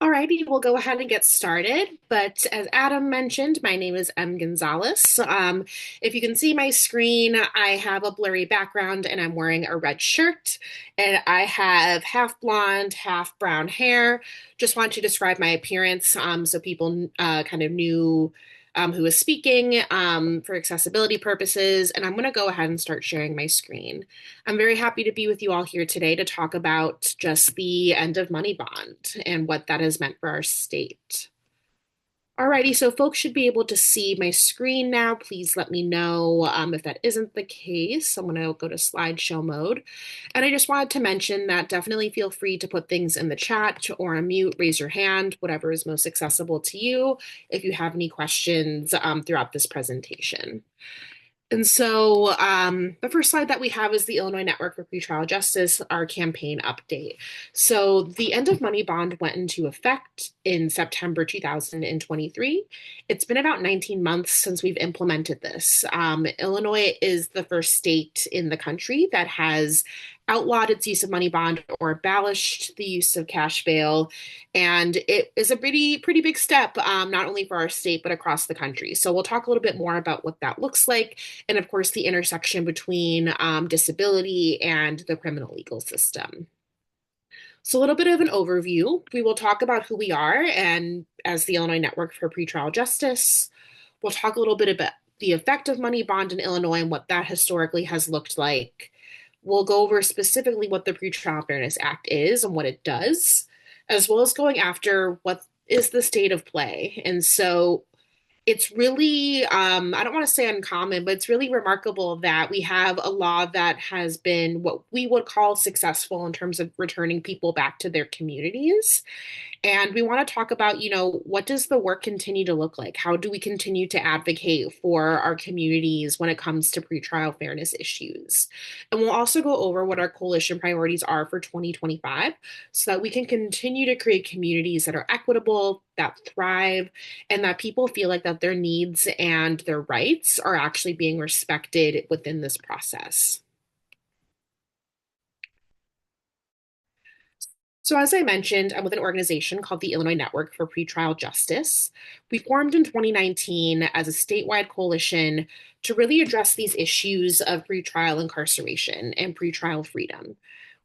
Alrighty, we'll go ahead and get started. But as Adam mentioned, my name is M. Gonzalez. If you can see my screen, I have a blurry background and I'm wearing a red shirt. And I have half blonde, half brown hair. Just want to describe my appearance so people kind of knew who was speaking for accessibility purposes. And I'm going to go ahead and start sharing my screen. I'm very happy to be with you all here today to talk about just the end of money bond and what that has meant for our state. Alrighty, so folks should be able to see my screen now. Please let me know if that isn't the case. I'm going to go to slideshow mode. And I just wanted to mention that definitely feel free to put things in the chat or on mute, raise your hand, whatever is most accessible to you if you have any questions throughout this presentation. And so the first slide that we have is the Illinois Network for Pretrial Justice, our campaign update. So the end of money bond went into effect in September 2023. It's been about 19 months since we've implemented this. Illinois is the first state in the country that has outlawed its use of money bond or abolished the use of cash bail. And it is a pretty big step, not only for our state, but across the country. So we'll talk a little bit more about what that looks like. And of course, the intersection between disability and the criminal legal system. So a little bit of an overview. We will talk about who we are and as the Illinois Network for Pretrial Justice. We'll talk a little bit about the effect of money bond in Illinois and what that historically has looked like. We'll go over specifically what the Pretrial Fairness Act is and what it does, as well as going after what is the state of play. And so it's really, I don't want to say uncommon, but it's really remarkable that we have a law that has been what we would call successful in terms of returning people back to their communities. And we want to talk about, what does the work continue to look like? How do we continue to advocate for our communities when it comes to pretrial fairness issues? And we'll also go over what our coalition priorities are for 2025 so that we can continue to create communities that are equitable, that thrive, and that people feel like that their needs and their rights are actually being respected within this process. So, as I mentioned, I'm with an organization called the Illinois Network for Pretrial Justice. We formed in 2019 as a statewide coalition to really address these issues of pretrial incarceration and pretrial freedom.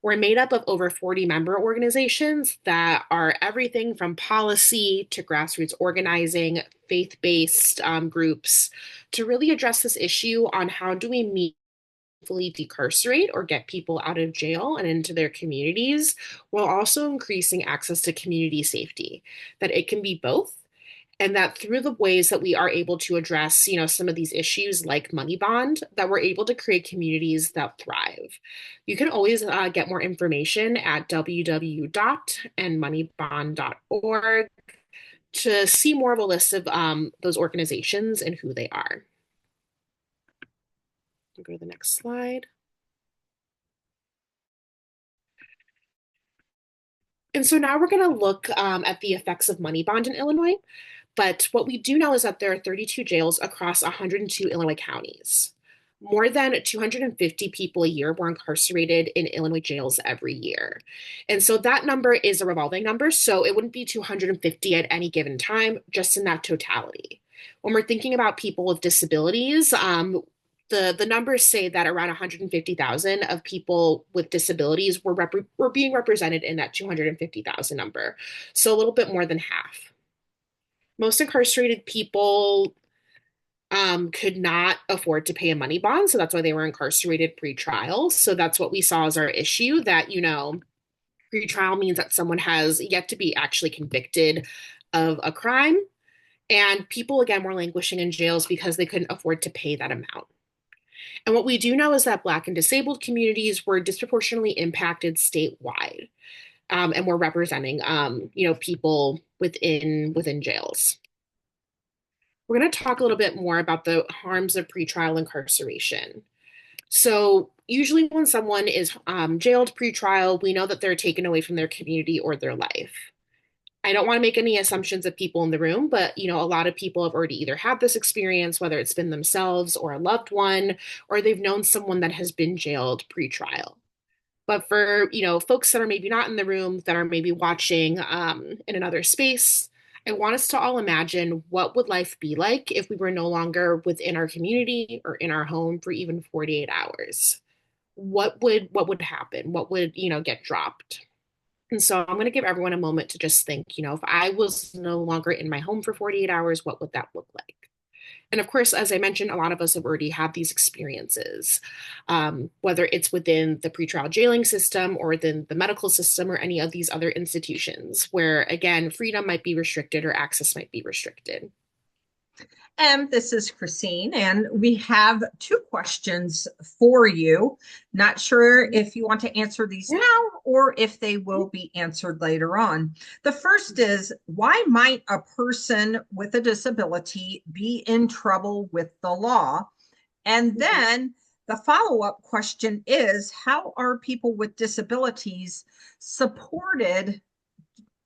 We're made up of over 40 member organizations that are everything from policy to grassroots organizing, faith-based groups, to really address this issue on how do we meet decarcerate or get people out of jail and into their communities while also increasing access to community safety, that it can be both. And that through the ways that we are able to address, some of these issues like money bond, that we're able to create communities that thrive. You can always get more information at www.endmoneybond.org to see more of a list of those organizations and who they are. I'll go to the next slide. And so now we're going to look at the effects of money bond in Illinois. But what we do know is that there are 32 jails across 102 Illinois counties. More than 250 people a year were incarcerated in Illinois jails every year. And so that number is a revolving number. So it wouldn't be 250 at any given time, just in that totality. When we're thinking about people with disabilities, the numbers say that around 150,000 of people with disabilities were being represented in that 250,000 number. So a little bit more than half. Most incarcerated people could not afford to pay a money bond, so that's why they were incarcerated pre-trial. So that's what we saw as our issue, that, pre-trial means that someone has yet to be actually convicted of a crime, and people, again, were languishing in jails because they couldn't afford to pay that amount. And what we do know is that Black and disabled communities were disproportionately impacted statewide, and we're representing, people within jails. We're going to talk a little bit more about the harms of pretrial incarceration. So usually when someone is jailed pretrial, we know that they're taken away from their community or their life. I don't want to make any assumptions of people in the room, but a lot of people have already either had this experience, whether it's been themselves or a loved one, or they've known someone that has been jailed pretrial. But for, folks that are maybe not in the room, that are maybe watching in another space, I want us to all imagine what would life be like if we were no longer within our community or in our home for even 48 hours. What would happen? What would, get dropped? And so I'm going to give everyone a moment to just think, if I was no longer in my home for 48 hours, what would that look like? And of course, as I mentioned, a lot of us have already had these experiences, whether it's within the pretrial jailing system or within the medical system or any of these other institutions where, again, freedom might be restricted or access might be restricted. And this is Christine, and we have two questions for you. Not sure if you want to answer these now or if they will be answered later on. The first is, why might a person with a disability be in trouble with the law? And then the follow-up question is, how are people with disabilities supported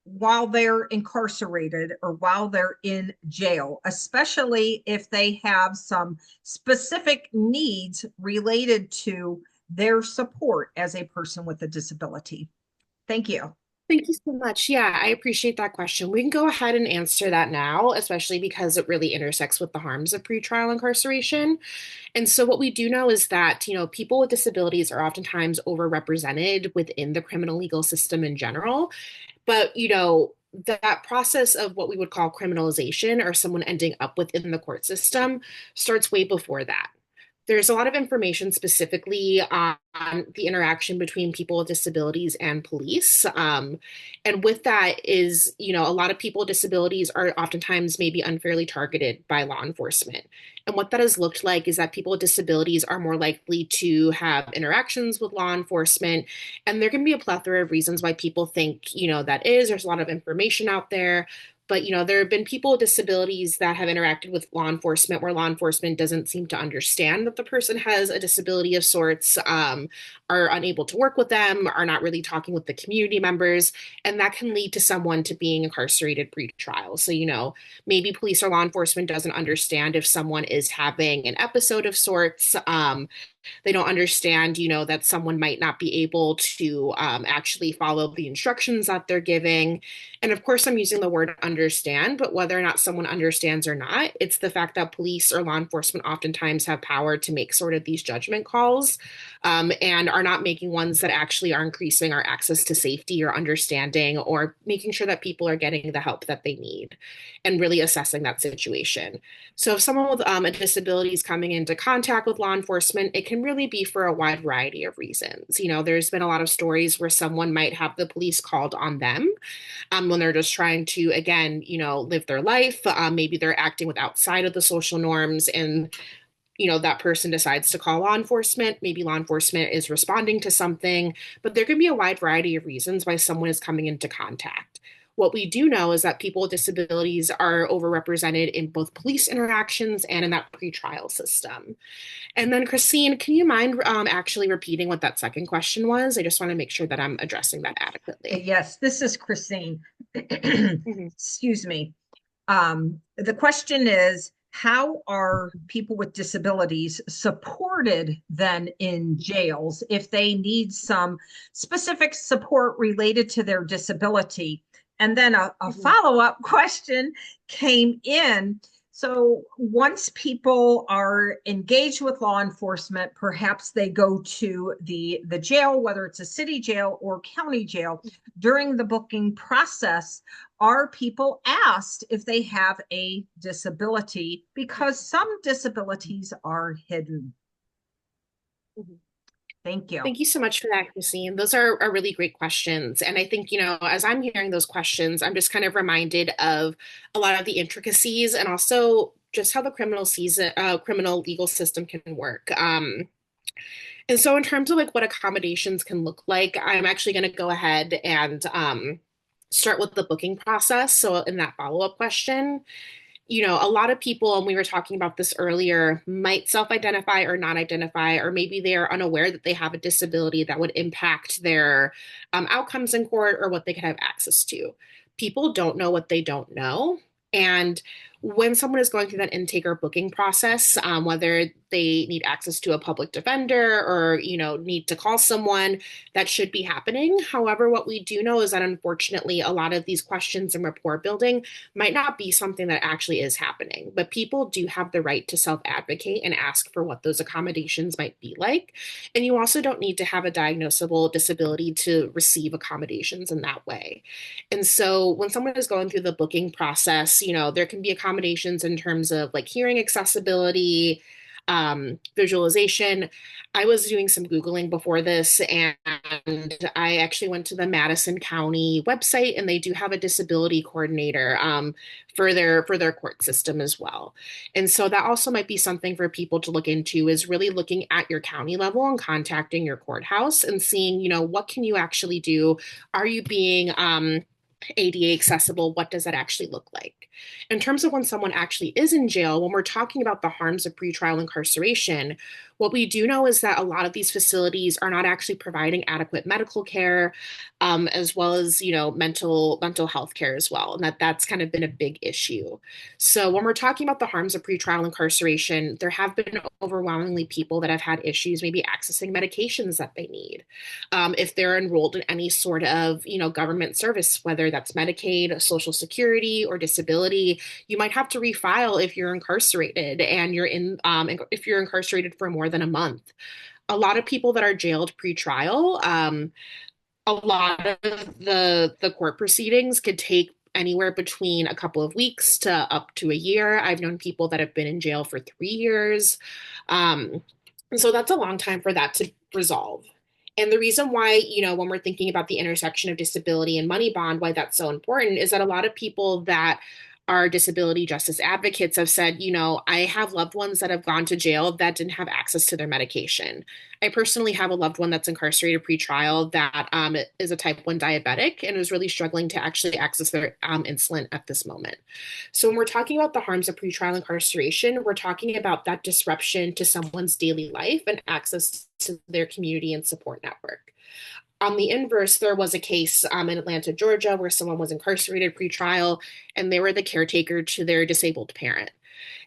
while they're incarcerated or while they're in jail, especially if they have some specific needs related to their support as a person with a disability? Thank you. Thank you so much. Yeah, I appreciate that question. We can go ahead and answer that now, especially because it really intersects with the harms of pretrial incarceration. And so, what we do know is that, people with disabilities are oftentimes overrepresented within the criminal legal system in general. But, that process of what we would call criminalization or someone ending up within the court system starts way before that. There's a lot of information specifically on the interaction between people with disabilities and police. And with that is, a lot of people with disabilities are oftentimes maybe unfairly targeted by law enforcement. And what that has looked like is that people with disabilities are more likely to have interactions with law enforcement. And there can be a plethora of reasons why people think, there's a lot of information out there. But, there have been people with disabilities that have interacted with law enforcement where law enforcement doesn't seem to understand that the person has a disability of sorts, are unable to work with them, are not really talking with the community members. And that can lead to someone to being incarcerated pre-trial. So, maybe police or law enforcement doesn't understand if someone is having an episode of sorts. They don't understand, that someone might not be able to actually follow the instructions that they're giving. And of course, I'm using the word understand, but whether or not someone understands or not, it's the fact that police or law enforcement oftentimes have power to make sort of these judgment calls, and are not making ones that actually are increasing our access to safety or understanding or making sure that people are getting the help that they need and really assessing that situation. So if someone with a disability is coming into contact with law enforcement, it can really be for a wide variety of reasons. There's been a lot of stories where someone might have the police called on them when they're just trying to, again, live their life. Maybe they're acting with outside of the social norms and that person decides to call law enforcement. Maybe law enforcement is responding to something, but there can be a wide variety of reasons why someone is coming into contact. What we do know is that people with disabilities are overrepresented in both police interactions and in that pretrial system. And then, Christine, can you mind actually repeating what that second question was? I just want to make sure that I'm addressing that adequately. Yes, this is Christine. Mhm. Excuse me. The question is, how are people with disabilities supported then in jails if they need some specific support related to their disability? And then a Mhm. follow-up question came in. So once people are engaged with law enforcement, perhaps they go to the jail, whether it's a city jail or county jail. During the booking process, are people asked if they have a disability? Because some disabilities are hidden. Mhm. Thank you. Thank you so much for that, Christine. Those are really great questions. And I think, as I'm hearing those questions, I'm just kind of reminded of a lot of the intricacies and also just how the criminal legal system can work. And so in terms of like what accommodations can look like, I'm actually going to go ahead and start with the booking process. So in that follow-up question, a lot of people, and we were talking about this earlier, might self-identify or not identify, or maybe they are unaware that they have a disability that would impact their outcomes in court or what they could have access to. People don't know what they don't know. And when someone is going through that intake or booking process, whether they need access to a public defender or, need to call someone, that should be happening. However, what we do know is that unfortunately, a lot of these questions and rapport building might not be something that actually is happening, but people do have the right to self-advocate and ask for what those accommodations might be like. And you also don't need to have a diagnosable disability to receive accommodations in that way. And so when someone is going through the booking process, there can be accommodations in terms of like hearing accessibility, visualization. I was doing some Googling before this, and I actually went to the Madison County website, and they do have a disability coordinator for their court system as well. And so that also might be something for people to look into, is really looking at your county level and contacting your courthouse and seeing, what can you actually do? Are you being ADA accessible? What does that actually look like? In terms of when someone actually is in jail, when we're talking about the harms of pretrial incarceration, what we do know is that a lot of these facilities are not actually providing adequate medical care, as well as mental health care as well, and that's kind of been a big issue. So when we're talking about the harms of pretrial incarceration, there have been overwhelmingly people that have had issues maybe accessing medications that they need. If they're enrolled in any sort of government service, whether that's Medicaid, Social Security, or disability, you might have to refile if you're incarcerated and if you're incarcerated for more than a month. A lot of people that are jailed pre-trial, a lot of the court proceedings could take anywhere between a couple of weeks to up to a year. I've known people that have been in jail for 3 years. And so that's a long time for that to resolve. And the reason why, when we're thinking about the intersection of disability and money bond, why that's so important is that a lot of people that are disability justice advocates have said, I have loved ones that have gone to jail that didn't have access to their medication. I personally have a loved one that's incarcerated pre-trial that is a type 1 diabetic and is really struggling to actually access their insulin at this moment. So when we're talking about the harms of pretrial incarceration, we're talking about that disruption to someone's daily life and access to their community and support network. On the inverse, there was a case in Atlanta, Georgia, where someone was incarcerated pre-trial and they were the caretaker to their disabled parent.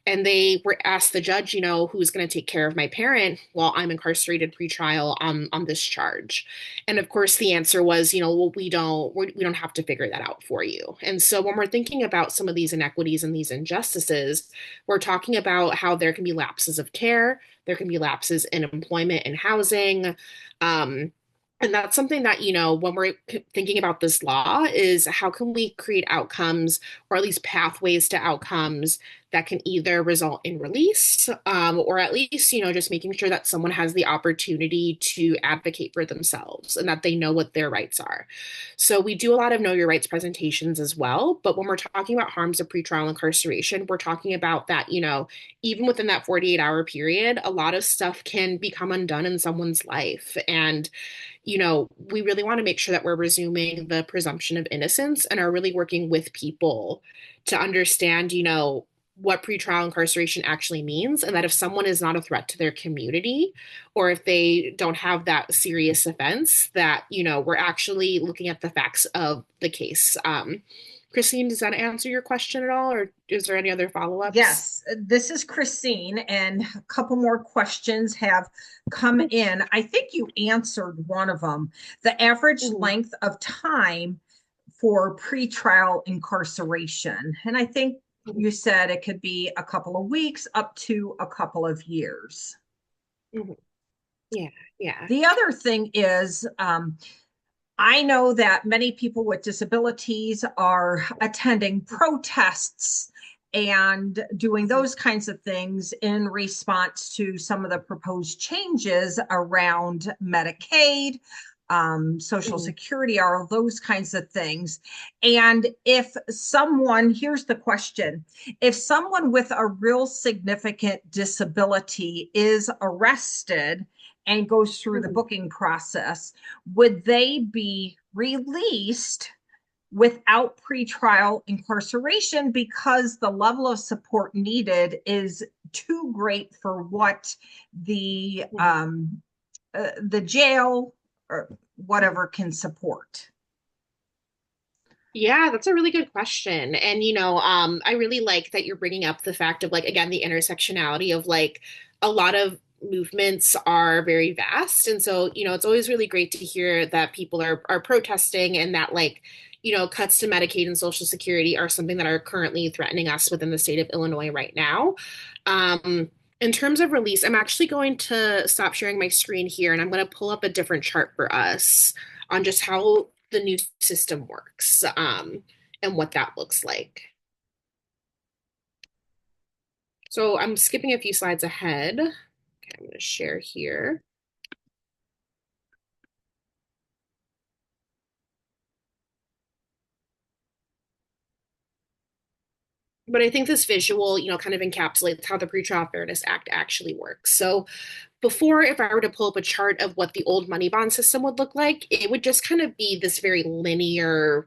And they were asked the judge, who's going to take care of my parent while I'm incarcerated pre-trial on this charge. And of course, the answer was, well, we don't have to figure that out for you. And so when we're thinking about some of these inequities and these injustices, we're talking about how there can be lapses of care, there can be lapses in employment and housing. And that's something that, when we're thinking about this law, is how can we create outcomes or at least pathways to outcomes that can either result in release, or at least, just making sure that someone has the opportunity to advocate for themselves and that they know what their rights are. So we do a lot of know your rights presentations as well. But when we're talking about harms of pretrial incarceration, we're talking about that, even within that 48-hour period, a lot of stuff can become undone in someone's life. And we really want to make sure that we're resuming the presumption of innocence and are really working with people to understand, what pretrial incarceration actually means, and that if someone is not a threat to their community, or if they don't have that serious offense, that, we're actually looking at the facts of the case. Christine, does that answer your question at all, or is there any other follow-ups? Yes, this is Christine, and a couple more questions have come in. I think you answered one of them. The average length of time for pretrial incarceration. And I think you said it could be a couple of weeks up to a couple of years. Yeah, yeah. The other thing is, I know that many people with disabilities are attending protests and doing those kinds of things in response to some of the proposed changes around Medicaid, Social Security, all those kinds of things. And if someone, here's the question, if someone with a real significant disability is arrested and goes through the booking process, would they be released without pretrial incarceration because the level of support needed is too great for what the jail or whatever can support? Yeah, that's a really good question. And I really like that you're bringing up the fact of like again the intersectionality of like a lot of movements are very vast. And so, it's always really great to hear that people are protesting and that like, cuts to Medicaid and Social Security are something that are currently threatening us within the state of Illinois right now. In terms of release, I'm actually going to stop sharing my screen here and I'm going to pull up a different chart for us on just how the new system works, and what that looks like. So I'm skipping a few slides ahead. Okay, I'm going to share here. But I think this visual, kind of encapsulates how the Pretrial Fairness Act actually works. So before, if I were to pull up a chart of what the old money bond system would look like, it would just kind of be this very linear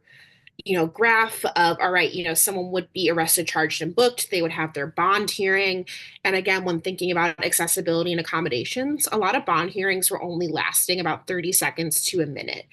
graph of, all right, someone would be arrested, charged, and booked. They would have their bond hearing. And again, when thinking about accessibility and accommodations, a lot of bond hearings were only lasting about 30 seconds to a minute.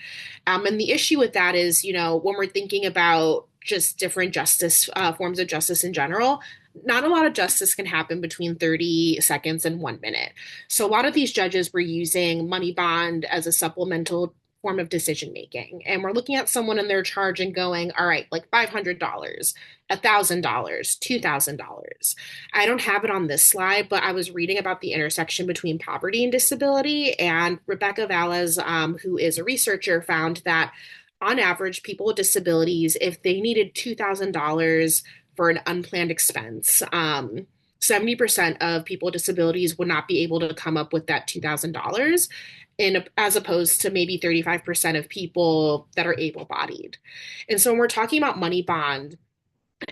And the issue with that is, when we're thinking about just different justice, forms of justice in general, not a lot of justice can happen between 30 seconds and 1 minute. So a lot of these judges were using money bond as a supplemental form of decision making. And we're looking at someone in their charge and going, all right, like $500, $1,000, $2,000. I don't have it on this slide, but I was reading about the intersection between poverty and disability. And Rebecca Valles, who is a researcher, found that on average, people with disabilities, if they needed $2,000 for an unplanned expense, 70% of people with disabilities would not be able to come up with that $2,000 as opposed to maybe 35% of people that are able-bodied. And so when we're talking about money bond,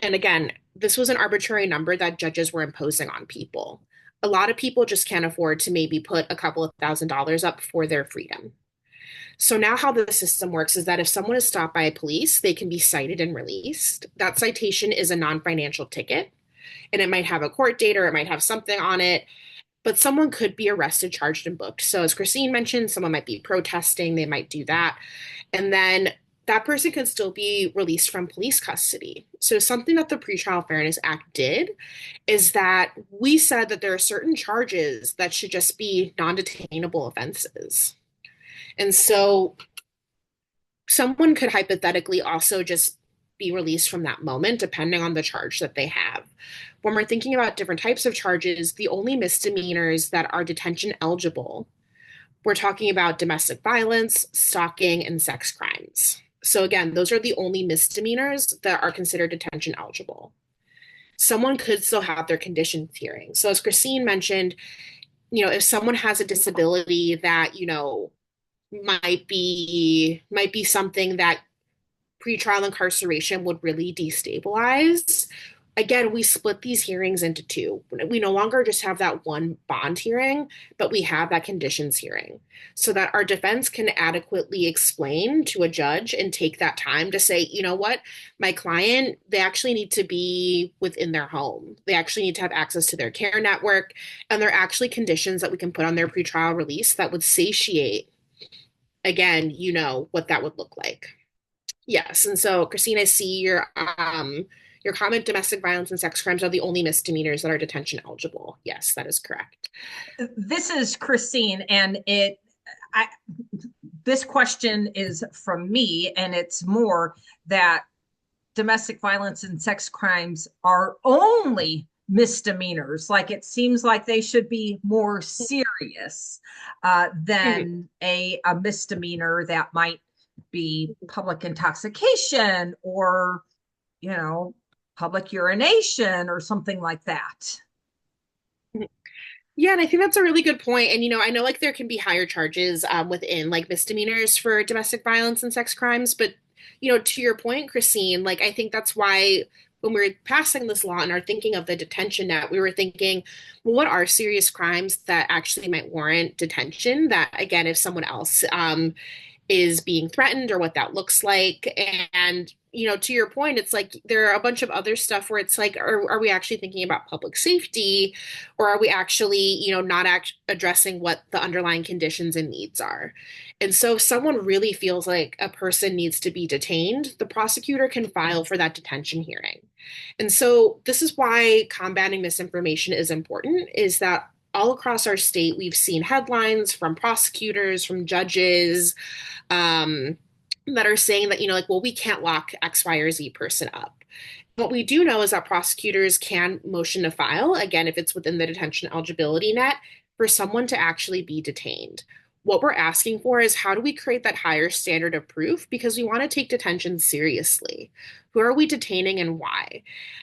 and again, this was an arbitrary number that judges were imposing on people. A lot of people just can't afford to maybe put a couple of $1,000s up for their freedom. So now how the system works is that if someone is stopped by police, they can be cited and released. That citation is a non-financial ticket, and it might have a court date or it might have something on it, but someone could be arrested, charged, and booked. So as Christine mentioned, someone might be protesting, they might do that. And then that person can still be released from police custody. So something that the Pretrial Fairness Act did is that we said that there are certain charges that should just be non-detainable offenses. And so someone could hypothetically also just be released from that moment, depending on the charge that they have. When we're thinking about different types of charges, the only misdemeanors that are detention eligible, we're talking about domestic violence, stalking, and sex crimes. So, again, those are the only misdemeanors that are considered detention eligible. Someone could still have their conditions hearing. So, as Christine mentioned, if someone has a disability that, might be something that pretrial incarceration would really destabilize. Again, we split these hearings into two. We no longer just have that one bond hearing, but we have that conditions hearing so that our defense can adequately explain to a judge and take that time to say, you know what, my client, they actually need to be within their home. They actually need to have access to their care network. And there are actually conditions that we can put on their pretrial release that would satiate, again, what that would look like. Yes, and so Christine, I see your comment, domestic violence and sex crimes are the only misdemeanors that are detention eligible. Yes, that is correct. This is Christine, and I, this question is from me, and it's more that domestic violence and sex crimes are only misdemeanors. Like it seems like they should be more serious than a misdemeanor that might be public intoxication or, public urination or something like that. Yeah, and I think that's a really good point. And I know like there can be higher charges within like misdemeanors for domestic violence and sex crimes, but to your point, Christine, like I think that's why when we were passing this law and are thinking of the detention net, we were thinking, well, what are serious crimes that actually might warrant detention? That again, if someone else is being threatened or what that looks like. And, to your point, it's like there are a bunch of other stuff where it's like, are we actually thinking about public safety, or are we actually, not addressing what the underlying conditions and needs are? And so if someone really feels like a person needs to be detained, the prosecutor can file for that detention hearing. And so this is why combating misinformation is important, is that all across our state, we've seen headlines from prosecutors, from judges, um, that are saying that, like, well, we can't lock X, Y, or Z person up. What we do know is that prosecutors can motion to file, again, if it's within the detention eligibility net, for someone to actually be detained. What we're asking for is, how do we create that higher standard of proof? Because we want to take detention seriously. Who are we detaining and why?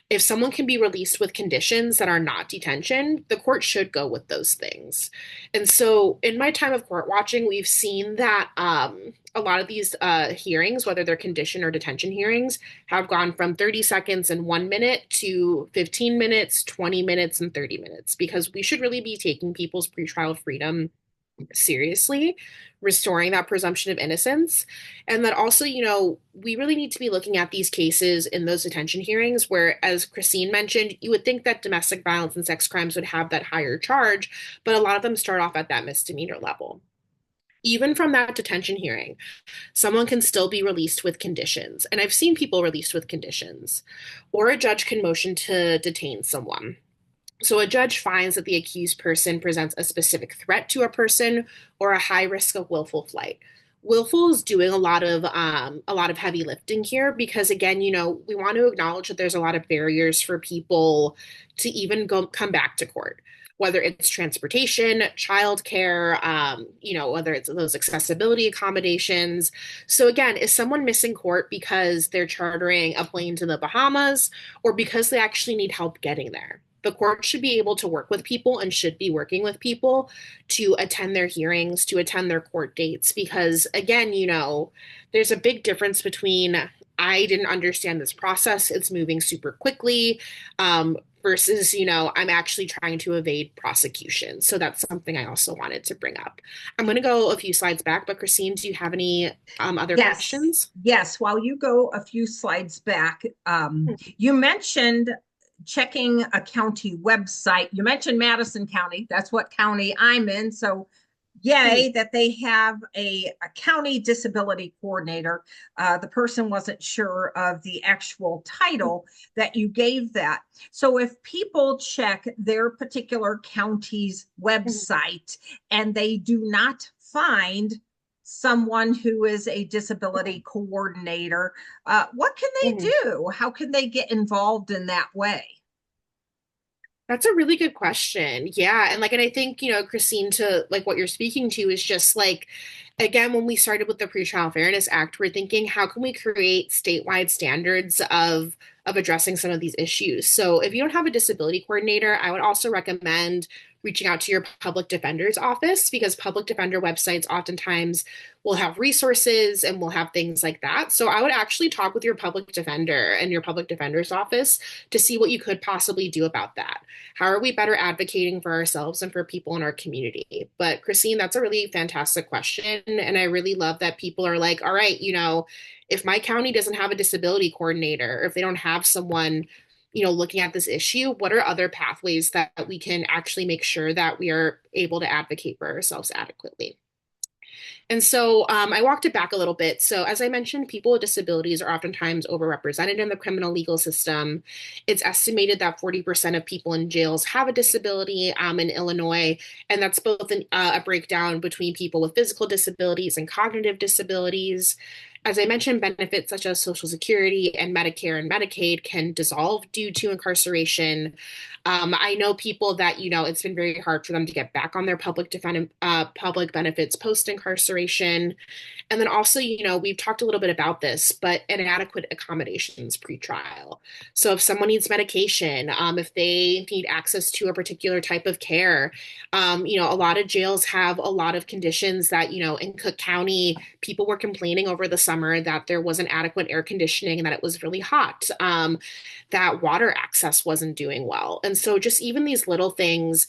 If someone can be released with conditions that are not detention, the court should go with those things. And so in my time of court watching, we've seen that a lot of these hearings, whether they're condition or detention hearings, have gone from 30 seconds and 1 minute to 15 minutes, 20 minutes, and 30 minutes, because we should really be taking people's pretrial freedom seriously, restoring that presumption of innocence. And that also, we really need to be looking at these cases in those detention hearings where, as Christine mentioned, you would think that domestic violence and sex crimes would have that higher charge, but a lot of them start off at that misdemeanor level. Even from that detention hearing, someone can still be released with conditions. And I've seen people released with conditions, or a judge can motion to detain someone. So a judge finds that the accused person presents a specific threat to a person or a high risk of willful flight. Willful is doing a lot of heavy lifting here, because again, we want to acknowledge that there's a lot of barriers for people to even come back to court, whether it's transportation, childcare, whether it's those accessibility accommodations. So again, is someone missing court because they're chartering a plane to the Bahamas, or because they actually need help getting there? The court should be able to work with people and should be working with people to attend their hearings, to attend their court dates, because again, there's a big difference between, I didn't understand this process, it's moving super quickly, versus, I'm actually trying to evade prosecution. So that's something I also wanted to bring up. I'm going to go a few slides back, but Christine, do you have any other Yes, questions? yes. While you go a few slides back, you mentioned checking a county website. You mentioned Madison County. That's what county I'm in. So yay that they have a county disability coordinator. The person wasn't sure of the actual title that you gave that. So if people check their particular county's website and they do not find someone who is a disability coordinator, what can they do? How can they get involved in that way? That's a really good question. Yeah. And I think, Christine, to like what you're speaking to is just like, again, when we started with the Pretrial Fairness Act, we're thinking, how can we create statewide standards of addressing some of these issues? So if you don't have a disability coordinator, I would also recommend reaching out to your public defender's office, because public defender websites oftentimes will have resources and will have things like that. So I would actually talk with your public defender and your public defender's office to see what you could possibly do about that. How are we better advocating for ourselves and for people in our community? But Christine, that's a really fantastic question. And I really love that people are like, all right, if my county doesn't have a disability coordinator, or if they don't have someone, looking at this issue, what are other pathways that we can actually make sure that we are able to advocate for ourselves adequately? And so I walked it back a little bit. So, as I mentioned, people with disabilities are oftentimes overrepresented in the criminal legal system. It's estimated that 40% of people in jails have a disability in Illinois, and that's both a breakdown between people with physical disabilities and cognitive disabilities. As I mentioned, benefits such as Social Security and Medicare and Medicaid can dissolve due to incarceration. I know people that, it's been very hard for them to get back on their public benefits post incarceration. And then also, we've talked a little bit about this, but inadequate accommodations pre-trial. So if someone needs medication, if they need access to a particular type of care, a lot of jails have a lot of conditions that, in Cook County, people were complaining over the summer that there wasn't adequate air conditioning and that it was really hot, that water access wasn't doing well. And so just even these little things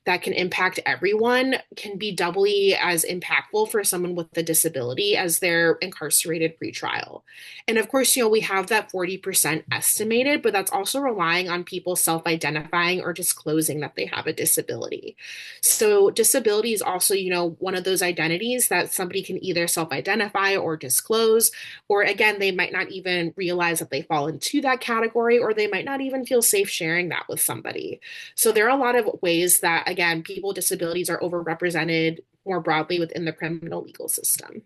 that can impact everyone can be doubly as impactful for someone with a disability as they're incarcerated pretrial. And of course, we have that 40% estimated, but that's also relying on people self-identifying or disclosing that they have a disability. So disability is also, one of those identities that somebody can either self-identify or disclose, or again, they might not even realize that they fall into that category, or they might not even feel safe sharing that with somebody. So there are a lot of ways that, again, people with disabilities are overrepresented more broadly within the criminal legal system.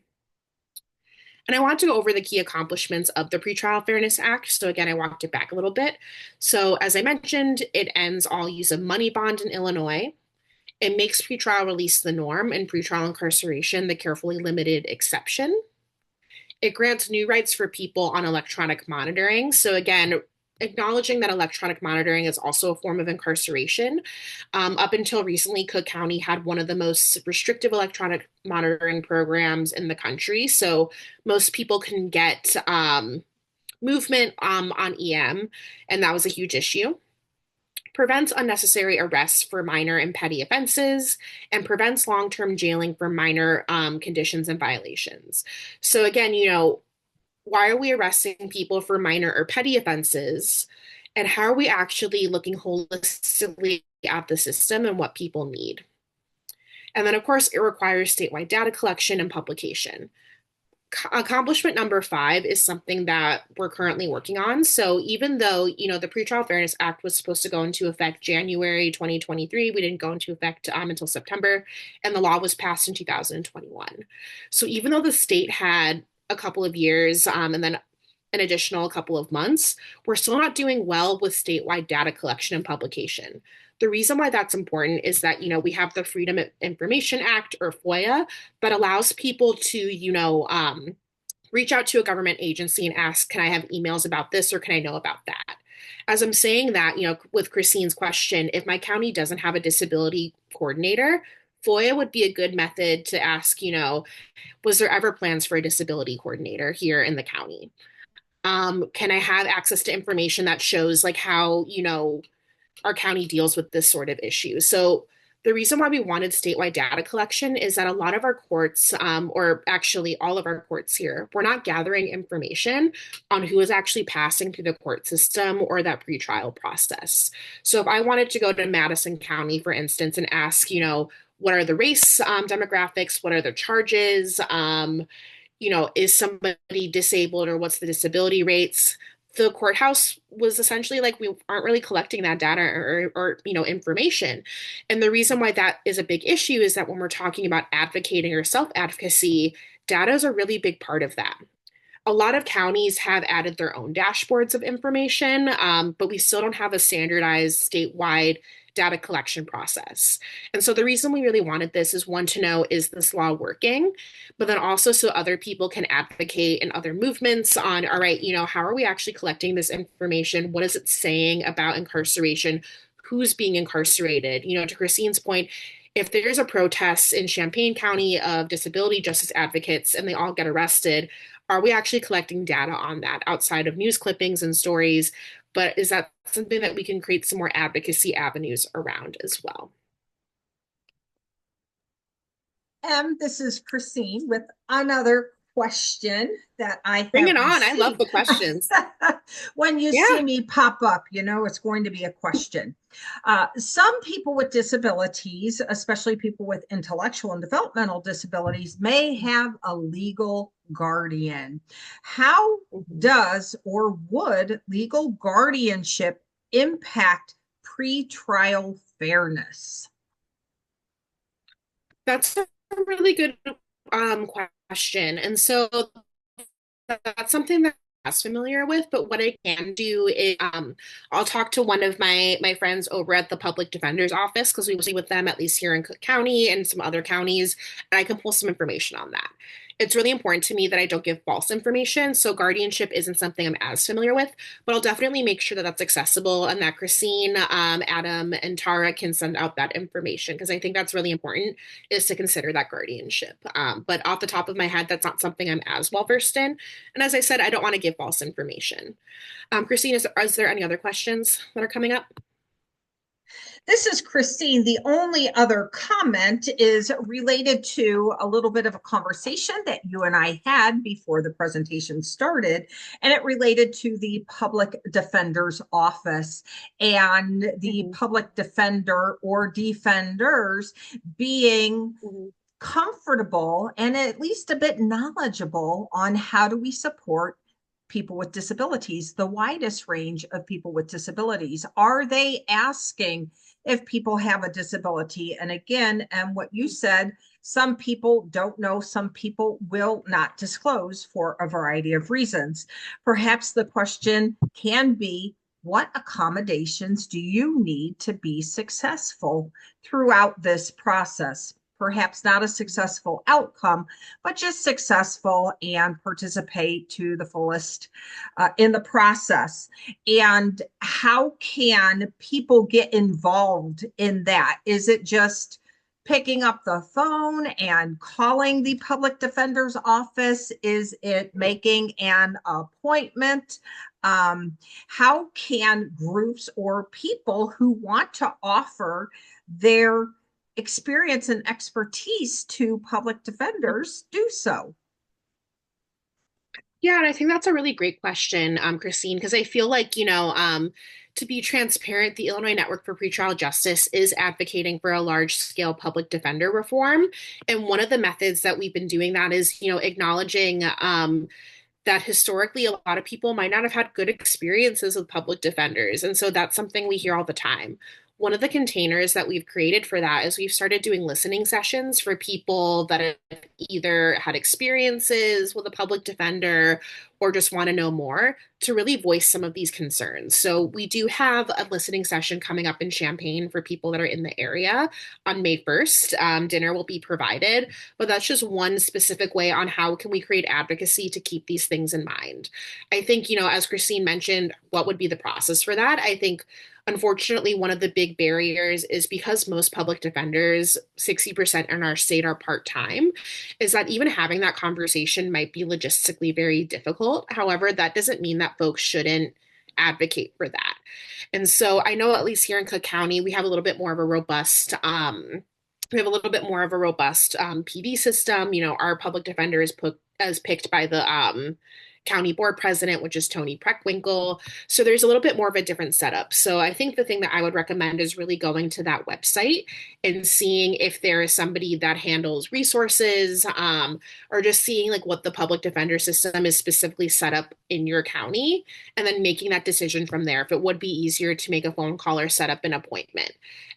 And I want to go over the key accomplishments of the Pretrial Fairness Act. So again, I walked it back a little bit. So as I mentioned, it ends all use of money bond in Illinois. It makes pretrial release the norm and pretrial incarceration the carefully limited exception. It grants new rights for people on electronic monitoring. So again, acknowledging that electronic monitoring is also a form of incarceration. Up until recently, Cook County had one of the most restrictive electronic monitoring programs in the country. So most people can get movement on EM, and that was a huge issue. Prevents unnecessary arrests for minor and petty offenses, and prevents long-term jailing for minor conditions and violations. So again, why are we arresting people for minor or petty offenses? And how are we actually looking holistically at the system and what people need? And then, of course, it requires statewide data collection and publication. Accomplishment number 5 is something that we're currently working on. So even though, the Pretrial Fairness Act was supposed to go into effect January 2023, we didn't go into effect until September, and the law was passed in 2021. So even though the state had a couple of years and then an additional couple of months, we're still not doing well with statewide data collection and publication. The reason why that's important is that, we have the Freedom of Information Act, or FOIA, that allows people to, reach out to a government agency and ask, can I have emails about this or can I know about that? As I'm saying that, with Christine's question, if my county doesn't have a disability coordinator, FOIA would be a good method to ask, was there ever plans for a disability coordinator here in the county? Can I have access to information that shows like how, our county deals with this sort of issue? So the reason why we wanted statewide data collection is that a lot of our courts, or actually all of our courts here, we're not gathering information on who is actually passing through the court system or that pretrial process. So if I wanted to go to Madison County, for instance, and ask, what are the race demographics? What are the charges? Is somebody disabled or what's the disability rates? The courthouse was essentially like, we aren't really collecting that data or information. And the reason why that is a big issue is that when we're talking about advocating or self-advocacy, data is a really big part of that. A lot of counties have added their own dashboards of information, but we still don't have a standardized statewide data collection process. And so the reason we really wanted this is, one, to know, is this law working? But then also so other people can advocate in other movements on, all right, how are we actually collecting this information? What is it saying about incarceration? Who's being incarcerated? To Christine's point, if there's a protest in Champaign County of disability justice advocates and they all get arrested, are we actually collecting data on that outside of news clippings and stories? But is that something that we can create some more advocacy avenues around as well? This is Christine with another question that I Bring have it on. I love received. the questions. When you Yeah. see me pop up, it's going to be a question. Some people with disabilities, especially people with intellectual and developmental disabilities, may have a legal guardian. How does or would legal guardianship impact pretrial fairness? That's a really good question. And so that's something that I'm less familiar with, but what I can do is I'll talk to one of my friends over at the public defender's office, because we work with them at least here in Cook County and some other counties, and I can pull some information on that. It's really important to me that I don't give false information. So guardianship isn't something I'm as familiar with, but I'll definitely make sure that that's accessible and that Christine, Adam, and Tara can send out that information, because I think that's really important, is to consider that guardianship. But off the top of my head, that's not something I'm as well versed in. And as I said, I don't want to give false information. Christine, is there any other questions that are coming up? This is Christine. The only other comment is related to a little bit of a conversation that you and I had before the presentation started, and it related to the public defender's office and the Mhm, public defender or defenders being mhm. comfortable and at least a bit knowledgeable on how do we support people with disabilities, the widest range of people with disabilities. Are they asking if people have a disability? And again, and what you said, some people don't know, some people will not disclose for a variety of reasons. Perhaps the question can be, what accommodations do you need to be successful throughout this process? Perhaps not a successful outcome, but just successful and participate to the fullest in the process. And how can people get involved in that? Is it just picking up the phone and calling the public defender's office? Is it making an appointment? How can groups or people who want to offer their experience and expertise to public defenders do so? Yeah, and I think that's a really great question, Christine, because I feel like, to be transparent, the Illinois Network for Pretrial Justice is advocating for a large scale public defender reform. And one of the methods that we've been doing that is, acknowledging that historically a lot of people might not have had good experiences with public defenders. And so that's something we hear all the time. One of the containers that we've created for that is we've started doing listening sessions for people that have either had experiences with a public defender or just want to know more to really voice some of these concerns. So we do have a listening session coming up in Champaign for people that are in the area on May 1st. Dinner will be provided, but that's just one specific way on how can we create advocacy to keep these things in mind. I think, as Christine mentioned, what would be the process for that? I think unfortunately, one of the big barriers is because most public defenders, 60% in our state are part time, is that even having that conversation might be logistically very difficult. However, that doesn't mean that folks shouldn't advocate for that. And so I know at least here in Cook County, we have a little bit more of a robust PD system. Our public defender is put as picked by the county board president, which is Tony Preckwinkle. So there's a little bit more of a different setup. So I think the thing that I would recommend is really going to that website and seeing if there is somebody that handles resources, or just seeing like what the public defender system is specifically set up in your county, and then making that decision from there if it would be easier to make a phone call or set up an appointment.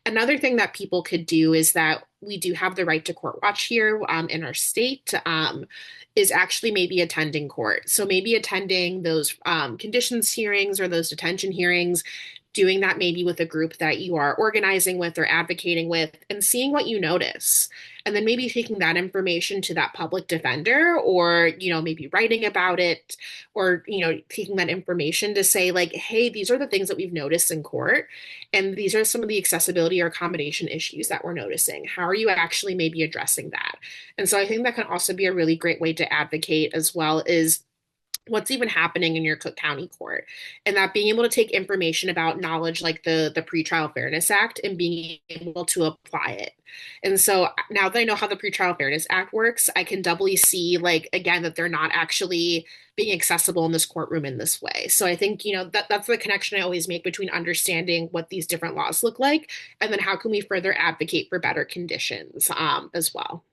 Another thing that people could do is that we do have the right to court watch here in our state. Is actually maybe attending court. So maybe attending those conditions hearings or those detention hearings, doing that maybe with a group that you are organizing with or advocating with, and seeing what you notice. And then maybe taking that information to that public defender, or, maybe writing about it, or, taking that information to say, like, hey, these are the things that we've noticed in court. And these are some of the accessibility or accommodation issues that we're noticing. How are you actually maybe addressing that? And so I think that can also be a really great way to advocate as well, is what's even happening in your Cook County court, and that being able to take information about knowledge like the Pretrial Fairness Act and being able to apply it. And so now that I know how the Pretrial Fairness Act works, I can doubly see, like, again, that they're not actually being accessible in this courtroom in this way. So I think, that's the connection I always make between understanding what these different laws look like, and then how can we further advocate for better conditions as well.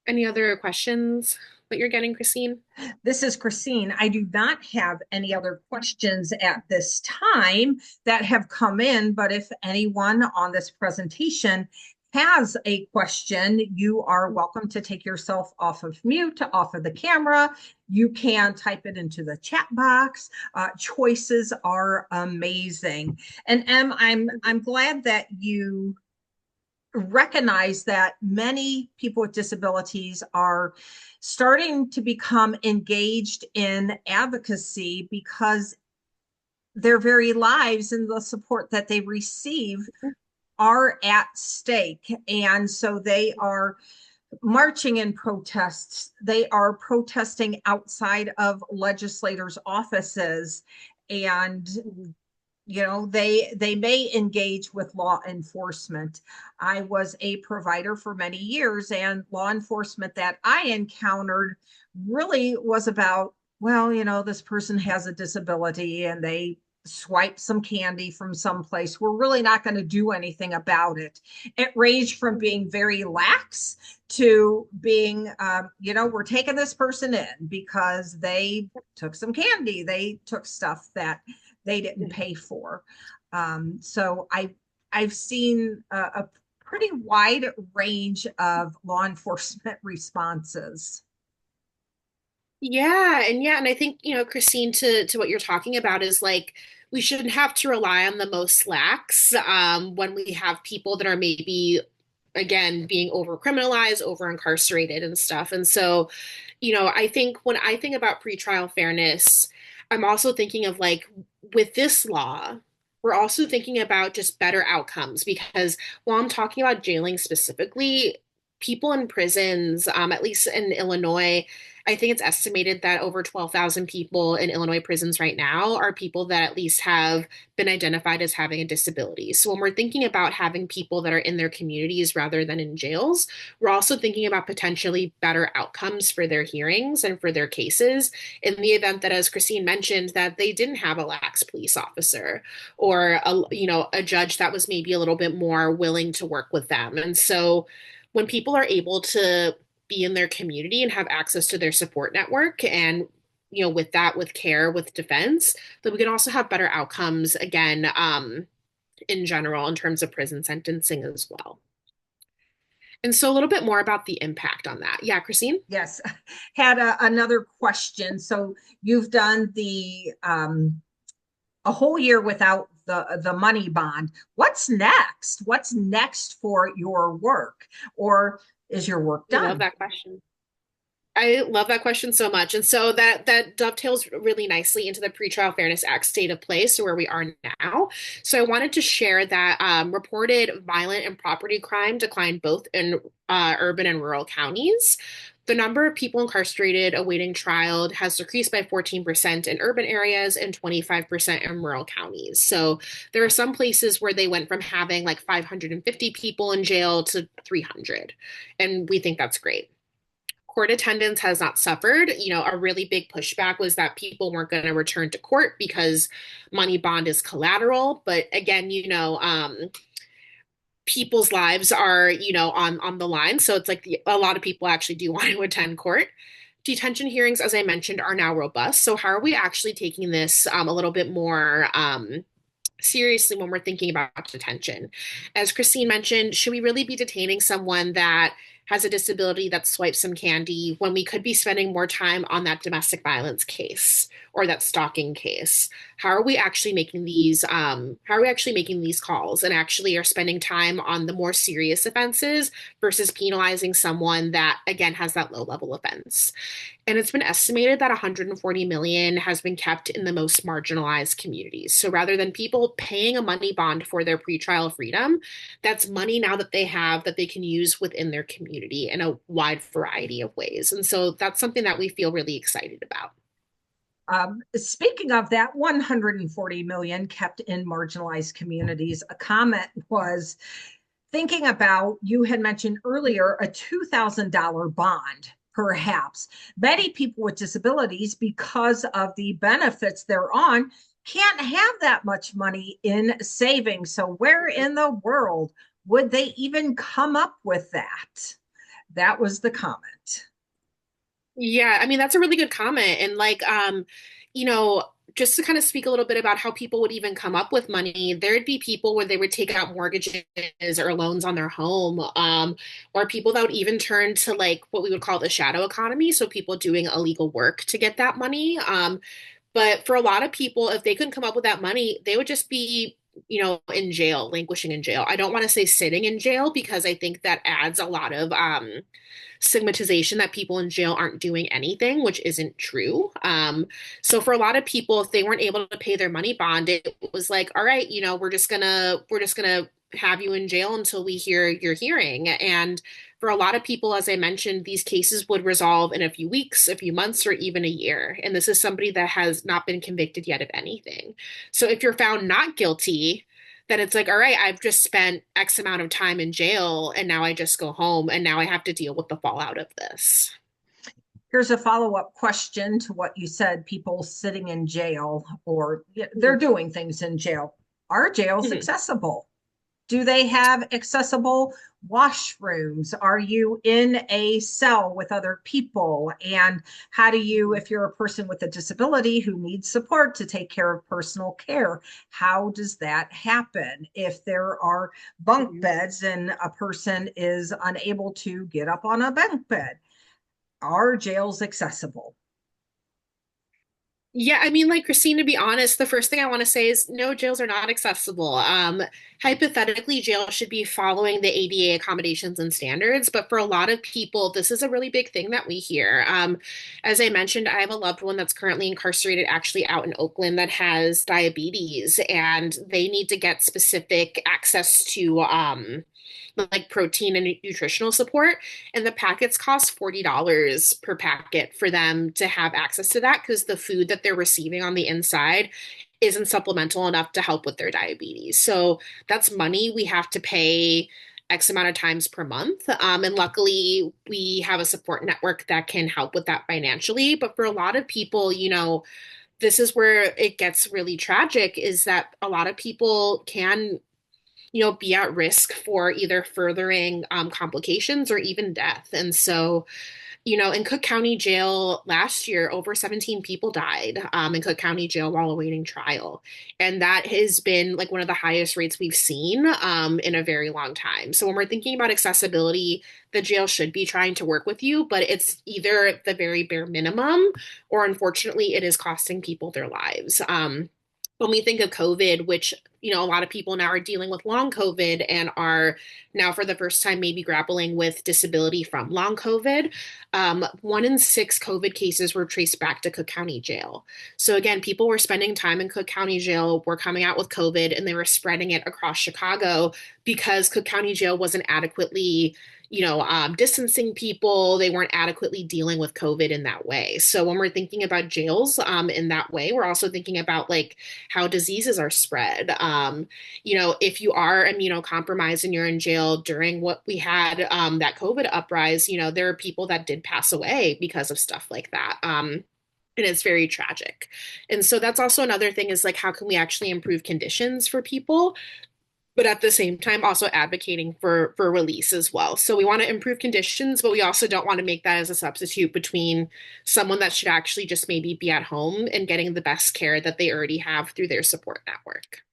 Any other questions that you're getting, Christine? This is Christine. I do not have any other questions at this time that have come in, but if anyone on this presentation has a question, you are welcome to take yourself off of mute, off of the camera. You can type it into the chat box. Choices are amazing. And Em, I'm glad that you recognize that many people with disabilities are starting to become engaged in advocacy because their very lives and the support that they receive are at stake. And so they are marching in protests. They are protesting outside of legislators' offices, and they may engage with law enforcement. I was a provider for many years, and law enforcement that I encountered really was about, well, this person has a disability and they swipe some candy from someplace. We're really not going to do anything about it. It ranged from being very lax to being, we're taking this person in because they took some candy. They took stuff that they didn't pay for. So I've seen a pretty wide range of law enforcement responses. And I think, Christine, to what you're talking about is like we shouldn't have to rely on the most lax when we have people that are maybe again being over criminalized, over incarcerated and stuff. And so, I think when I think about pretrial fairness, I'm also thinking of like with this law, we're also thinking about just better outcomes because while I'm talking about jailing specifically, people in prisons, at least in Illinois, I think it's estimated that over 12,000 people in Illinois prisons right now are people that at least have been identified as having a disability. So when we're thinking about having people that are in their communities rather than in jails, we're also thinking about potentially better outcomes for their hearings and for their cases in the event that, as Christine mentioned, that they didn't have a lax police officer or a judge that was maybe a little bit more willing to work with them. And so when people are able to be in their community and have access to their support network and with that, with care, with defense, that we can also have better outcomes again, in general in terms of prison sentencing as well. And so a little bit more about the impact on that. Yeah, Christine? Yes, had another question. So you've done the a whole year without the money bond. What's next? What's next for your work? Or is your work I love done? that question. I love that question so much. And so that dovetails really nicely into the Pretrial Fairness Act state of play, so where we are now. So I wanted to share that reported violent and property crime declined both in urban and rural counties. The number of people incarcerated awaiting trial has decreased by 14% in urban areas and 25% in rural counties. So there are some places where they went from having like 550 people in jail to 300. And we think that's great. Court attendance has not suffered. A really big pushback was that people weren't going to return to court because money bond is collateral. But again, people's lives are, on the line. So it's like a lot of people actually do want to attend court. Detention hearings, as I mentioned, are now robust. So how are we actually taking this a little bit more seriously when we're thinking about detention? As Christine mentioned, should we really be detaining someone that has a disability that swipes some candy when we could be spending more time on that domestic violence case or that stalking case? How are we actually making these calls and actually are spending time on the more serious offenses versus penalizing someone that again has that low level offense? And it's been estimated that 140 million has been kept in the most marginalized communities. So rather than people paying a money bond for their pretrial freedom, that's money now that they have that they can use within their community in a wide variety of ways. And so that's something that we feel really excited about. Speaking of that 140 million kept in marginalized communities, a comment was thinking about, you had mentioned earlier, a $2,000 bond. Perhaps many people with disabilities, because of the benefits they're on, can't have that much money in savings. So where in the world would they even come up with that? That was the comment. Yeah, I mean that's a really good comment. And you know, just to kind of speak a little bit about how people would even come up with money, there'd be people where they would take out mortgages or loans on their home, or people that would even turn to like what we would call the shadow economy, so people doing illegal work to get that money. But for a lot of people, if they couldn't come up with that money, they would just be, in jail, languishing in jail. I don't want to say sitting in jail because I think that adds a lot of stigmatization that people in jail aren't doing anything, which isn't true. So for a lot of people, if they weren't able to pay their money bond, it was like, all right, we're just gonna have you in jail until we hear your hearing. And for a lot of people, as I mentioned, these cases would resolve in a few weeks, a few months, or even a year. And this is somebody that has not been convicted yet of anything. So if you're found not guilty, then it's like, all right, I've just spent X amount of time in jail and now I just go home and now I have to deal with the fallout of this. Here's a follow-up question to what you said, people sitting in jail or they're Mhm. doing things in jail. Are jails Mhm. accessible? Do they have accessible washrooms? Are you in a cell with other people? And how do you, if you're a person with a disability who needs support to take care of personal care, how does that happen? If there are bunk Mhm. beds and a person is unable to get up on a bunk bed, are jails accessible? Yeah, I mean, like Christine, to be honest, the first thing I want to say is no, jails are not accessible. Hypothetically, jail should be following the ADA accommodations and standards, but for a lot of people, this is a really big thing that we hear. As I mentioned, I have a loved one that's currently incarcerated actually out in Oakland that has diabetes, and they need to get specific access to like protein and nutritional support. And the packets cost $40 per packet for them to have access to that because the food that they're receiving on the inside isn't supplemental enough to help with their diabetes. So that's money we have to pay X amount of times per month. And luckily, we have a support network that can help with that financially. But for a lot of people, this is where it gets really tragic is that a lot of people can be at risk for either furthering complications or even death. And so, in Cook County Jail last year, over 17 people died in Cook County Jail while awaiting trial. And that has been like one of the highest rates we've seen in a very long time. So when we're thinking about accessibility, the jail should be trying to work with you, but it's either the very bare minimum or unfortunately, it is costing people their lives. When we think of COVID, which a lot of people now are dealing with long COVID and are now for the first time maybe grappling with disability from long COVID. 1 in 6 COVID cases were traced back to Cook County Jail. So again, people were spending time in Cook County Jail, were coming out with COVID, and they were spreading it across Chicago because Cook County Jail wasn't adequately distancing people. They weren't adequately dealing with COVID in that way. So when we're thinking about jails in that way, we're also thinking about like how diseases are spread. If you are immunocompromised and you're in jail during what we had that COVID uprise, there are people that did pass away because of stuff like that. And it's very tragic. And so that's also another thing is like, how can we actually improve conditions for people? But at the same time also advocating for release as well. So we want to improve conditions, but we also don't want to make that as a substitute between someone that should actually just maybe be at home and getting the best care that they already have through their support network.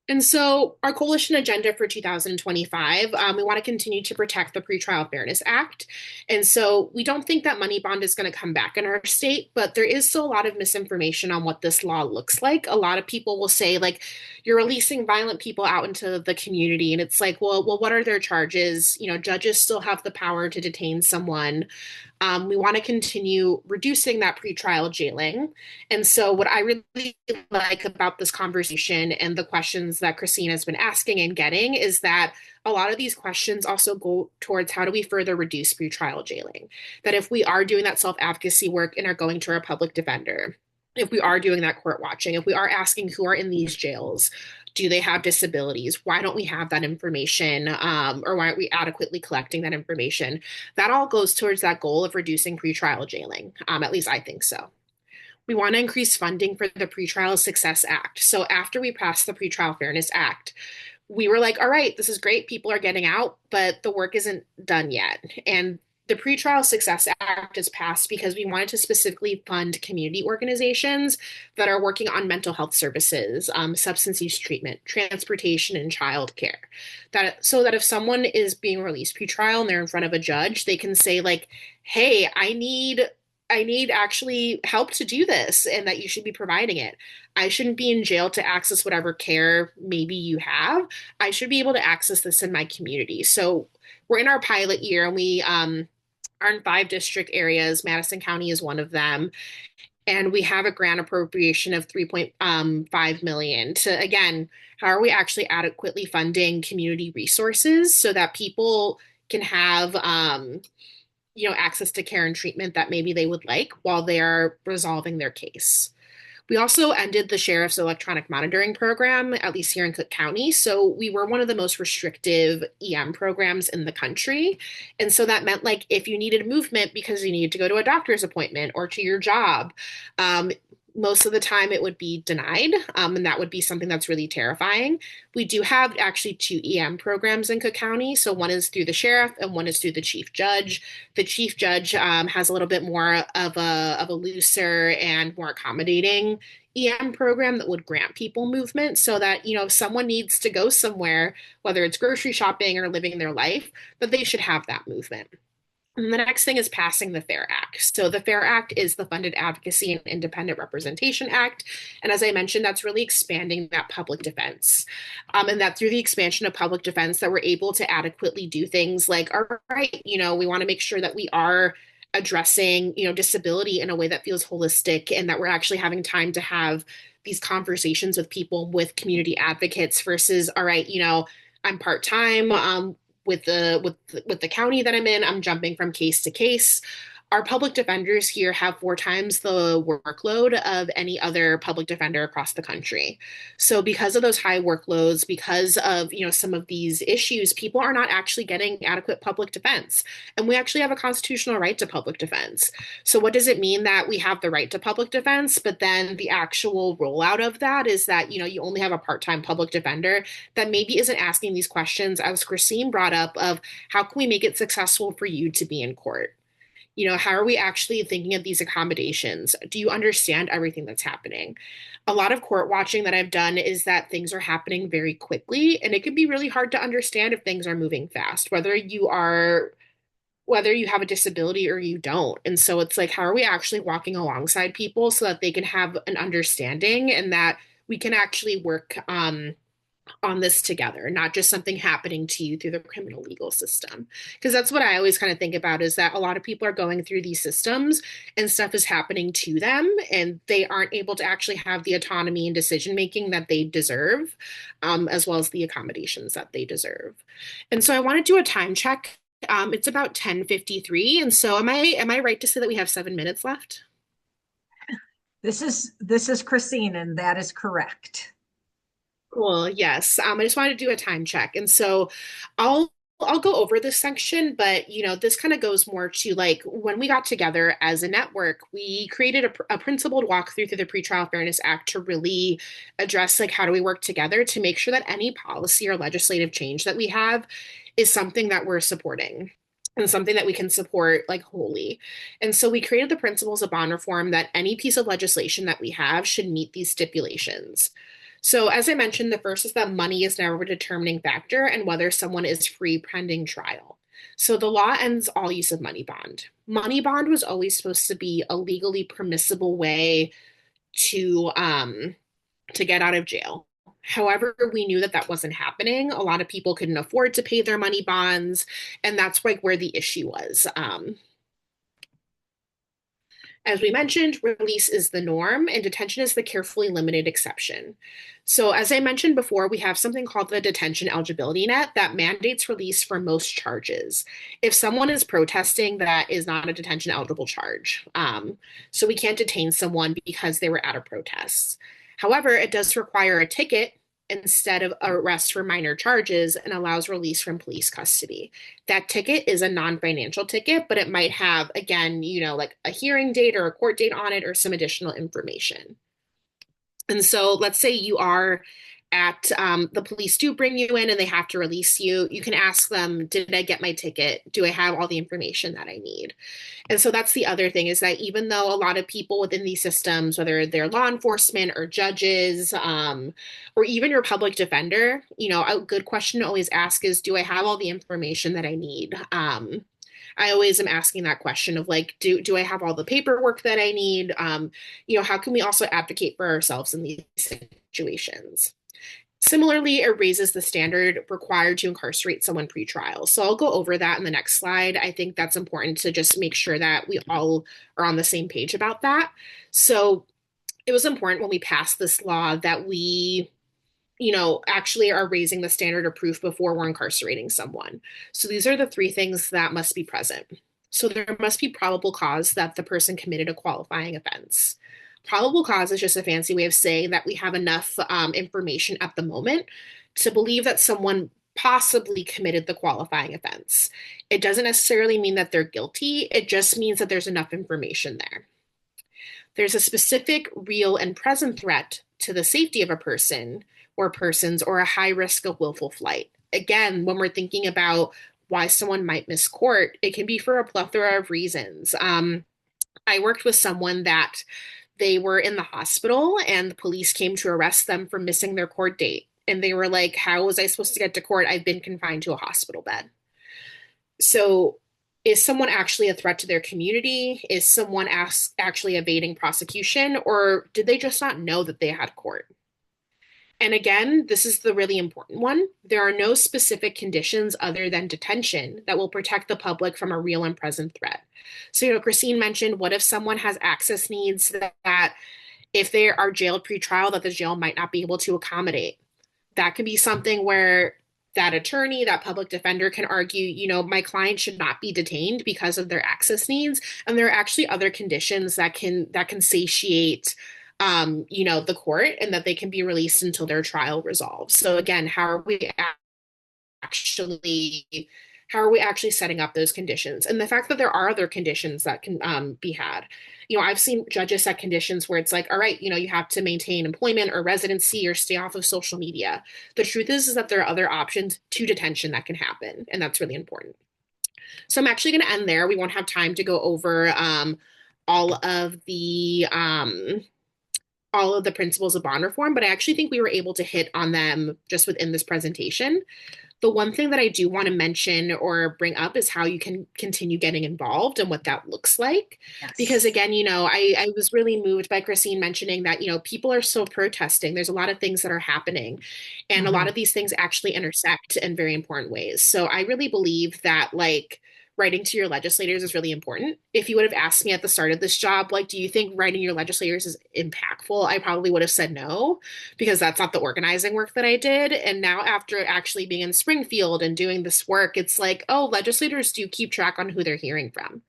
And so, our coalition agenda for 2025, we want to continue to protect the Pretrial Fairness Act. And so, we don't think that money bond is going to come back in our state, but there is still a lot of misinformation on what this law looks like. A lot of people will say, like, you're releasing violent people out into the community. And it's like, well, what are their charges? Judges still have the power to detain someone. We want to continue reducing that pretrial jailing. And so, what I really like about this conversation and the questions that Christine has been asking and getting is that a lot of these questions also go towards how do we further reduce pretrial jailing? That if we are doing that self advocacy work and are going to our public defender, if we are doing that court watching, if we are asking who are in these jails, do they have disabilities? Why don't we have that information? Or why aren't we adequately collecting that information? That all goes towards that goal of reducing pretrial jailing. At least I think so. We want to increase funding for the Pretrial Success Act. So after we passed the Pretrial Fairness Act, we were like, all right, this is great. People are getting out, but the work isn't done yet. And the Pretrial Success Act is passed because we wanted to specifically fund community organizations that are working on mental health services, substance use treatment, transportation, and childcare. So that if someone is being released pretrial and they're in front of a judge, they can say like, "Hey, I need actually help to do this, and that you should be providing it. I shouldn't be in jail to access whatever care maybe you have. I should be able to access this in my community." So we're in our pilot year and we are in 5 district areas. Madison County is one of them. And we have a grant appropriation of 3.5 million to, again, how are we actually adequately funding community resources so that people can have access to care and treatment that maybe they would like while they are resolving their case. We also ended the sheriff's electronic monitoring program, at least here in Cook County. So we were one of the most restrictive EM programs in the country. And so that meant like if you needed movement because you needed to go to a doctor's appointment or to your job, um, most of the time it would be denied. And that would be something that's really terrifying. We do have actually two EM programs in Cook County. So one is through the sheriff and one is through the chief judge. The chief judge has a little bit more of a looser and more accommodating EM program that would grant people movement so that, if someone needs to go somewhere, whether it's grocery shopping or living their life, that they should have that movement. And the next thing is passing the FAIR Act. So the FAIR Act is the Funded Advocacy and Independent Representation Act. And as I mentioned, that's really expanding that public defense. And that through the expansion of public defense that we're able to adequately do things like, all right, we want to make sure that we are addressing, disability in a way that feels holistic and that we're actually having time to have these conversations with people, with community advocates versus, all right, I'm part-time. With the county that I'm in, I'm jumping from case to case. Our public defenders here have 4 times the workload of any other public defender across the country. So because of those high workloads, because of, some of these issues, people are not actually getting adequate public defense. And we actually have a constitutional right to public defense. So what does it mean that we have the right to public defense, but then the actual rollout of that is that, you only have a part-time public defender that maybe isn't asking these questions, as Christine brought up, of how can we make it successful for you to be in court? How are we actually thinking of these accommodations? Do you understand everything that's happening? A lot of court watching that I've done is that things are happening very quickly, and it can be really hard to understand if things are moving fast, whether you have a disability or you don't. And so it's like, how are we actually walking alongside people so that they can have an understanding and that we can actually work on this together, not just something happening to you through the criminal legal system. Because that's what I always kind of think about is that a lot of people are going through these systems and stuff is happening to them and they aren't able to actually have the autonomy and decision making that they deserve, as well as the accommodations that they deserve. And so I want to do a time check. It's about 10:53. And so am I right to say that we have 7 minutes left? This is Christine, and that is correct. Cool. Yes. I just wanted to do a time check. And so I'll go over this section, but this kind of goes more to like when we got together as a network, we created a principled walkthrough through the Pretrial Fairness Act to really address like how do we work together to make sure that any policy or legislative change that we have is something that we're supporting and something that we can support like wholly. And so we created the principles of bond reform that any piece of legislation that we have should meet these stipulations. So, as I mentioned, the first is that money is never a determining factor and whether someone is free pending trial. So, the law ends all use of money bond. Money bond was always supposed to be a legally permissible way to get out of jail. However, we knew that that wasn't happening. A lot of people couldn't afford to pay their money bonds, and that's like where the issue was. As we mentioned, release is the norm and detention is the carefully limited exception. So, as I mentioned before, we have something called the detention eligibility net that mandates release for most charges. If someone is protesting, that is not a detention eligible charge. So, we can't detain someone because they were at a protest. However, it does require a ticket instead of arrest for minor charges and allows release from police custody. That ticket is a non-financial ticket, but it might have, again, like a hearing date or a court date on it or some additional information. And so let's say you are at the police do bring you in and they have to release you. You can ask them, did I get my ticket? Do I have all the information that I need? And so that's the other thing is that even though a lot of people within these systems, whether they're law enforcement or judges, or even your public defender, a good question to always ask is, do I have all the information that I need? I always am asking that question of like, do I have all the paperwork that I need? How can we also advocate for ourselves in these situations? Similarly, it raises the standard required to incarcerate someone pretrial. So I'll go over that in the next slide. I think that's important to just make sure that we all are on the same page about that. So it was important when we passed this law that we actually are raising the standard of proof before we're incarcerating someone. So these are the three things that must be present. So there must be probable cause that the person committed a qualifying offense. Probable cause is just a fancy way of saying that we have enough information at the moment to believe that someone possibly committed the qualifying offense. It doesn't necessarily mean that they're guilty. It just means that there's enough information there. There's a specific real and present threat to the safety of a person or persons or a high risk of willful flight. Again, when we're thinking about why someone might miss court, it can be for a plethora of reasons. I worked with someone that they were in the hospital and the police came to arrest them for missing their court date. And they were like, how was I supposed to get to court? I've been confined to a hospital bed. So is someone actually a threat to their community? Is someone actually evading prosecution? Or did they just not know that they had court? And again, this is the really important one. There are no specific conditions other than detention that will protect the public from a real and present threat. So, Christine mentioned, what if someone has access needs that if they are jailed pre-trial, that the jail might not be able to accommodate? That could be something where that attorney, that public defender can argue, my client should not be detained because of their access needs. And there are actually other conditions that can satiate the court and that they can be released until their trial resolves. So again, actually how are we actually setting up those conditions? And the fact that there are other conditions that can be had. I've seen judges set conditions where it's like, all right, you have to maintain employment or residency or stay off of social media. The truth is that there are other options to detention that can happen, and that's really important. So I'm actually going to end there. We won't have time to go over all of the principles of bond reform, but I actually think we were able to hit on them just within this presentation. The one thing that I do want to mention or bring up is how you can continue getting involved and what that looks like. Yes. Because again, I was really moved by Christine mentioning that, people are still protesting. There's a lot of things that are happening, and a lot of these things actually intersect in very important ways. So I really believe that writing to your legislators is really important. If you would have asked me at the start of this job, do you think writing your legislators is impactful? I probably would have said no, because that's not the organizing work that I did. And now after actually being in Springfield and doing this work, it's like, oh, legislators do keep track on who they're hearing from.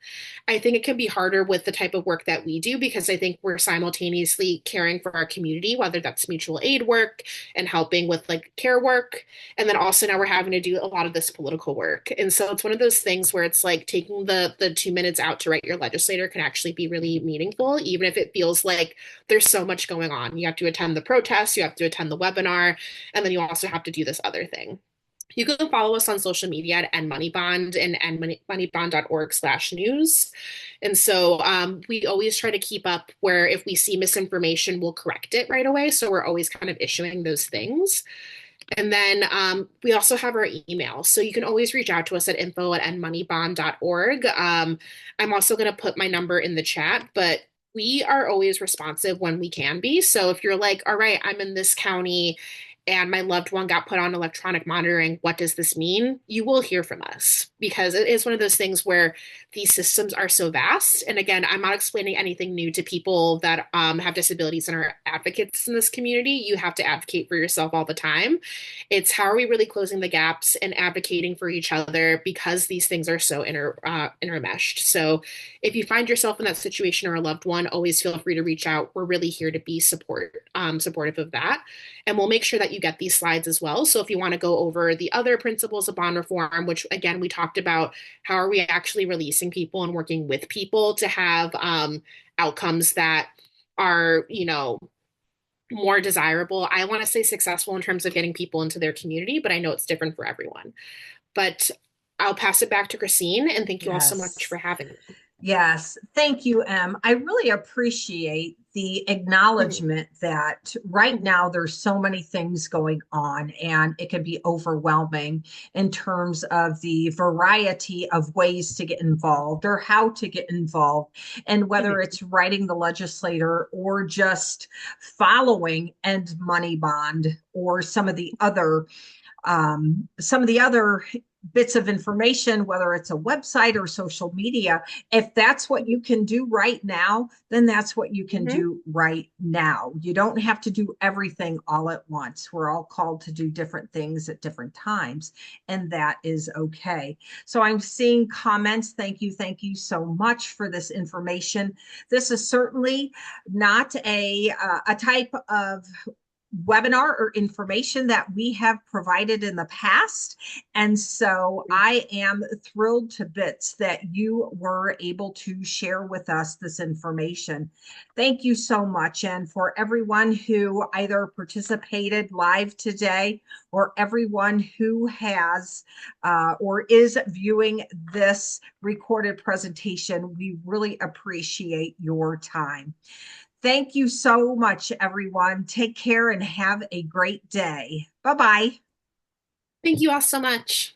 I think it can be harder with the type of work that we do, because I think we're simultaneously caring for our community, whether that's mutual aid work and helping with care work. And then also now we're having to do a lot of this political work. And so it's one of those things where it's like taking the 2 minutes out to write your legislator can actually be really meaningful, even if it feels like there's so much going on. You have to attend the protests, you have to attend the webinar, and then you also have to do this other thing. You can follow us on social media at nmoneybond and nmoneybond.org/news. And so we always try to keep up where if we see misinformation, we'll correct it right away. So we're always kind of issuing those things. And then we also have our email. So you can always reach out to us at info@nmoneybond.org. I'm also going to put my number in the chat, but we are always responsive when we can be. So if you're like, all right, I'm in this county and my loved one got put on electronic monitoring, what does this mean? You will hear from us, because it is one of those things where these systems are so vast. And again, I'm not explaining anything new to people that have disabilities and are advocates in this community. You have to advocate for yourself all the time. It's how are we really closing the gaps and advocating for each other, because these things are so intermeshed. So if you find yourself in that situation or a loved one, always feel free to reach out. We're really here to be supportive of that. And we'll make sure that you get these slides as well. So if you want to go over the other principles of bond reform, which again, we talked about how are we actually releasing people and working with people to have outcomes that are, more desirable. I want to say successful in terms of getting people into their community, but I know it's different for everyone. But I'll pass it back to Christine, and thank you all so much for having me. Yes, thank you, Em. I really appreciate the Mhm, acknowledgement that right mhm, now there's so many things going on and it can be overwhelming in terms of the variety of ways to get involved or how to get involved, and whether mhm, it's writing the legislator or just following end money bond or some of the other bits of information, whether it's a website or social media. If that's what mhm, you can do right now, then that's what you can mhm. do right now. You don't have to do everything all at once. We're all called to do different things at different times, and that is okay. So I'm seeing comments. Thank you. Thank you so much for this information. This is certainly not a type of webinar or information that we have provided in the past. And so I am thrilled to bits that you were able to share with us this information. Thank you so much. And for everyone who either participated live today or everyone who has or is viewing this recorded presentation, we really appreciate your time. Thank you so much, everyone. Take care and have a great day. Bye bye. Thank you all so much.